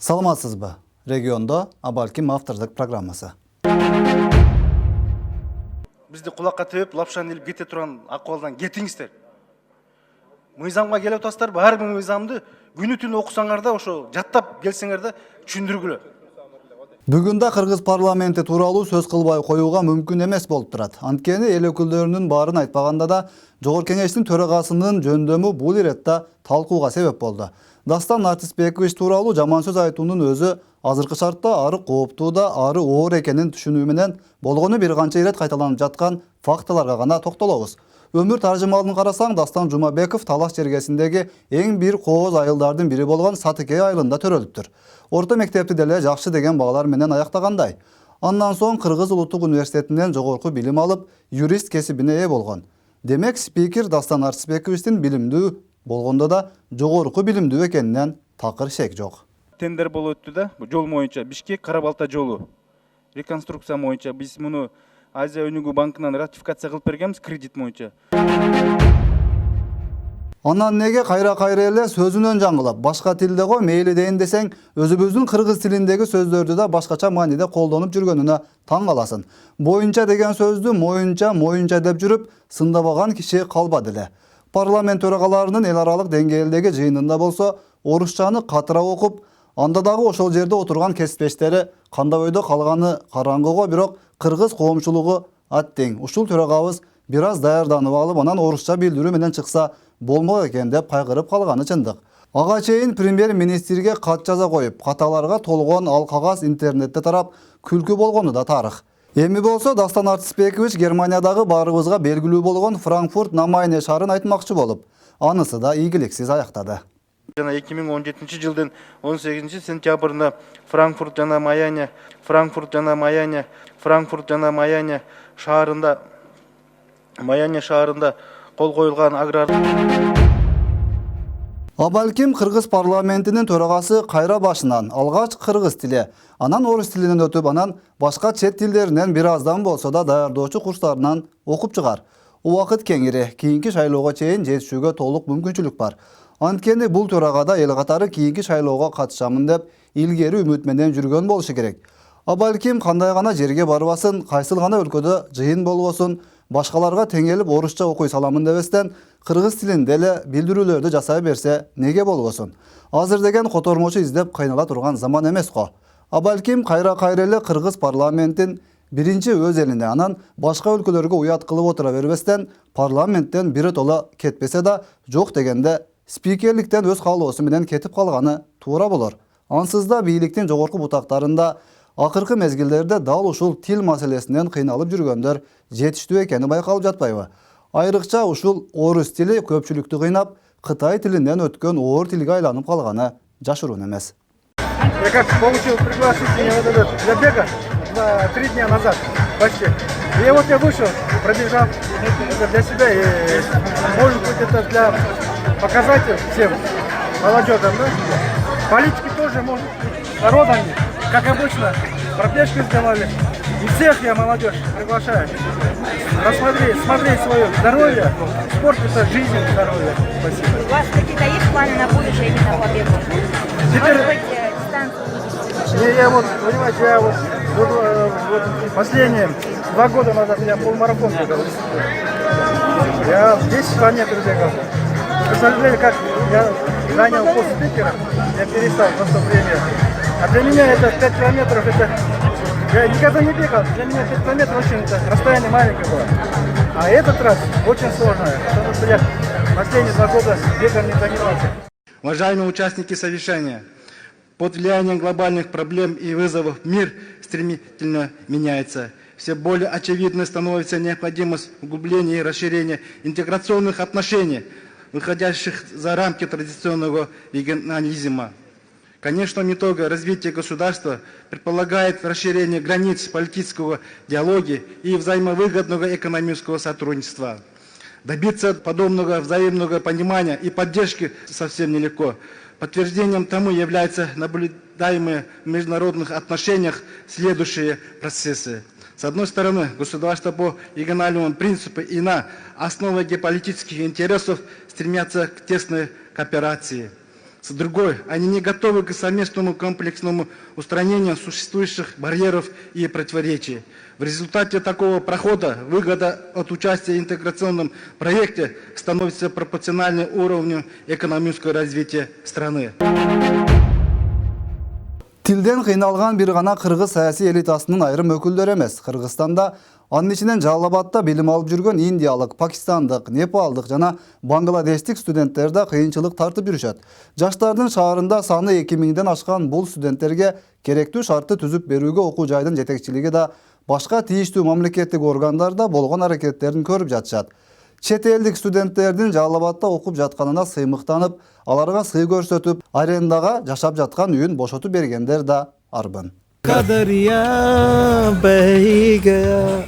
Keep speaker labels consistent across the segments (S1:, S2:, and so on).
S1: Саламатсызбы? Регионда Абалким автордық программасы.
S2: Бізді құлаққа тепіп, лапшан еліп кете тұрған ақуалдан кетіңіздер. Мыйзамға келіп тастар, бәрі мыйзамды күні-түні оқысаңарда, ошо жаттап келсеңерде түшүндүргүлө.
S1: Бүгүндө Кыргыз парламенти тууралуу сөз кылбай коюуга мүмкүн эмес болуп турат. Анткени эл өкүлдөрүнүн баарын айтпаганда да Жогорку Кеңештин төрагасынын жөндөмү бул иретте талкууга себеп болду. Дастан Артисбекович тууралуу жаман сөз айтуунун өзү азыркы шартта ары кооптуу да, ары оор экенин түшүнүү менен болгону бир канча ирет кайталанып жаткан фактыларга гана токтолобуз. Өмүр таржымалын карасаң, Дастан Жумабеков Талаш жергесиндеги эң бир кооз айылдардын бири болгон Сатыке айылында төрөлүптүр. Орто мектепти деле жакшы деген баалар менен аяктагандай. Андан соң Кыргыз Улуттук университетинен жогорку билим алып, юрист кесибине ээ болгон. Демек, спикер Дастан Артисбековичтин билимдүү болгондо да жогорку билимдүү экенинен такыр шек жок.
S3: Тендер болуп өттү да, жол боюнча Бишкек Кара-Балта жолу. Реконструкция боюнча биз муну Азия өнүгүү банкынан ратификация кылып бергенбиз кредит боюнча.
S1: Анан неге кайра эле сөзүнөн жаңылап, башка тилде го мейли дейин десең, өзүбүздүн кыргыз тилиндеги сөздөрдү да башкача мааниде колдонуп жүргөнүнө таң каласың. Боюнча деген сөздү моюнча деп жүрүп, сындабаган киши калбады эле. Парламент төрагаларынын эл аралык деңгээлдеги жыйынында болсо, орусчаны катыра окуп, анда дагы ошол жерде отурган кесиптештери кандай ойдо калганы караңгыго, бирок кыргыз коомчулугу аттең. Ушул төрагабыз бир аз даярданып алып, анан орусча билдирүү менен чыкса болмок экен деп кайгырып калганы чындык. Ага чейин премьер-министрге кат жаза коюп, каталарга толгон ал кагаз интернетте тарап, күлкү болгону да тарых. Эми болсо Дастан Артисбекович Германиядагы баарыбызга белгилүү болгон Франкфурт на Майне шаарын айтмакчы болуп, анысы да ийгиликсиз аяктады.
S2: Жана 2017 жылдын 18 сентябрында Франкфурт жана Майане шаарында кол коюлган аграр.
S1: Абалким Кыргыз парламентинин төрагасы кайра башынан алгач кыргыз тили, анан орус тилинен өтүп, анан башка чет тилдеринен бир аздан болсо да даярдоочу курстарынан окуп чыгар. Убакыт кеңири, кийинки шайлоого чейин жетишүүгө толук мүмкүнчүлүк бар. Анткени бул төрагада эл катары кийинки шайлоого катышамын деп илгери үмүт менен жүргөн болушу керек. Абалким кандай гана жерге барбасын, кайсыл гана өлкөдө жыйын болбосун, башкаларга теңелип орусча окуй саламын дебестен, кыргыз тилинде эле билдирүүлөрдү жасай берсе неге болбосун? Азыр деген котормочу издеп кыйнала турган заман эмес го. Абалким кайра эле кыргыз парламентин биринчи өз элине, анан башка өлкөлөргө уят кылып отура бербестен, парламенттен биротоло кетпесе да, жок дегенде спикерликтен өз каалоосу менен кетип калганы туура болор. Ансыз да бийликтин жогорку бутактарында акыркы мезгилдерде дал ушул тил маселесинен кыйналып жүргөндөр жетиштүү экени байкалып жатпайбы? Айрыкча ушул орус тили көпчүлүктү кыйнап, Кытай тилинен өткөн оор тилге айланып калганы жашыруун эмес.
S4: Я как получил приглашение вот этот для бега 3 дня назад почти. И вот я вышел, пробежал это для себя и может быть это для показатель всем молодежам, да? Политики тоже может быть народами, как обычно, пробежки сделали. И всех я, молодежь, приглашаю. Смотреть свое здоровье. Спорт это жизнь, здоровье. Спасибо.
S5: У вас какие-то есть планы на будущее именно по бегу?
S4: Теперь...
S5: Может быть, дистанцию?
S4: Я вот, понимаете, я вот последние 2 года назад я полумарафон бегал. Я 10 километров бегал. Представляете, как я занял пост спикера, я перестал на то время. А для меня это 5 километров, это... Я никогда не бегал, для меня 5 километров очень расстояние маленькое было. А этот раз очень сложное, потому что я последние 2 года бегом не занимался.
S6: Уважаемые участники совещания, под влиянием глобальных проблем и вызовов мир стремительно меняется. Все более очевидной становится необходимость углубления и расширения интеграционных отношений, выходящих за рамки традиционного регионализма. Конечным итогом развития государства предполагает расширение границ политического диалога и взаимовыгодного экономического сотрудничества. Добиться подобного взаимного понимания и поддержки совсем нелегко. Подтверждением тому являются наблюдаемые в международных отношениях следующие процессы. С одной стороны, государства по региональному принципу и на основе геополитических интересов стремятся к тесной кооперации. С другой, они не готовы к совместному комплексному устранению существующих барьеров и противоречий. В результате такого прохода выгода от участия в интеграционном проекте становится пропорциональной уровню экономического развития страны.
S1: Тилден кыйналган бир гана кыргыз саясий элитасынын айрым өкүлдөрү эмес. Кыргызстанда анын ичинен Жалалабадта билим алып жүргөн индиялык, пакистандык, непалдык жана бангладештик студенттер да кыйынчылык тартып жүрүшөт. Жаштардын шаарында саны 2000ден ашкан бул студенттерге керектүү шартты түзүп берүүгө окуу жайдын жетекчилиги да башка тийиштүү мамлекеттик органдарда болгон аракеттерин көрүп жатышат. Чет элдик студенттердин Жалалабадта окуп жатканына сыймыктанып, аларга сый көрсөтүп, арендага жашап жаткан үйүн бошотуп бергендер да арбын.
S7: Kadariya beh gaya.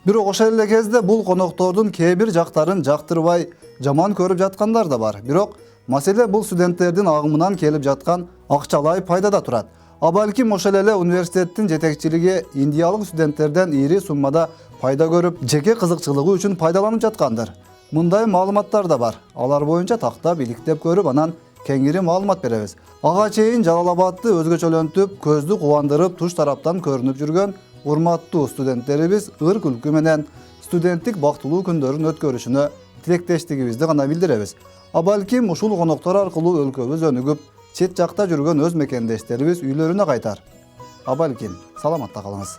S1: Бирок ошол эле кезде бул коноктордун кээ бир жактарын жактырбай, жаман көрүп жаткандар да бар. Бирок маселе бул студенттердин агымынан келип жаткан акчалай пайдада турат. А балким ошол эле университеттин жетекчилиги индиялык студенттерден ири суммада пайда көрүп, жеке кызыкчылыгы үчүн пайдаланып жаткандыр. Мындай маалыматтар да бар. Алар боюнча тактап, иликтеп көрүп, анан кеңири маалымат беребиз. Ага чейин Жалалабадты өзгөчөлөнтүп, көздү кубандырып, туш тараптан көрүнүп жүргөн урматтуу студенттерибиз ыр күлкү менен студенттик бактылуу күндөрүн өткөрүшүнө тилектештигибизди гана билдиребиз. А балким ушул коноктор аркылуу өлкөбүз өнүгүп, чет жакта жүргөн өз мекендештерибиз үйлөрүнө кайтар. А балким саламатта калыңыз.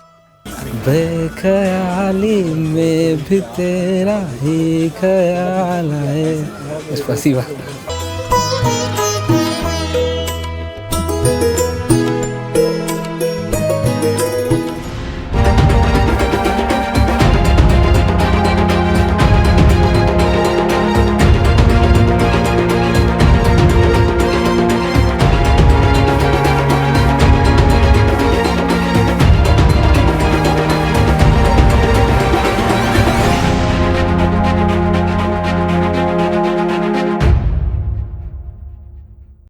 S7: बेख्याली में भी तेरा ही ख्याल है. Спасибо.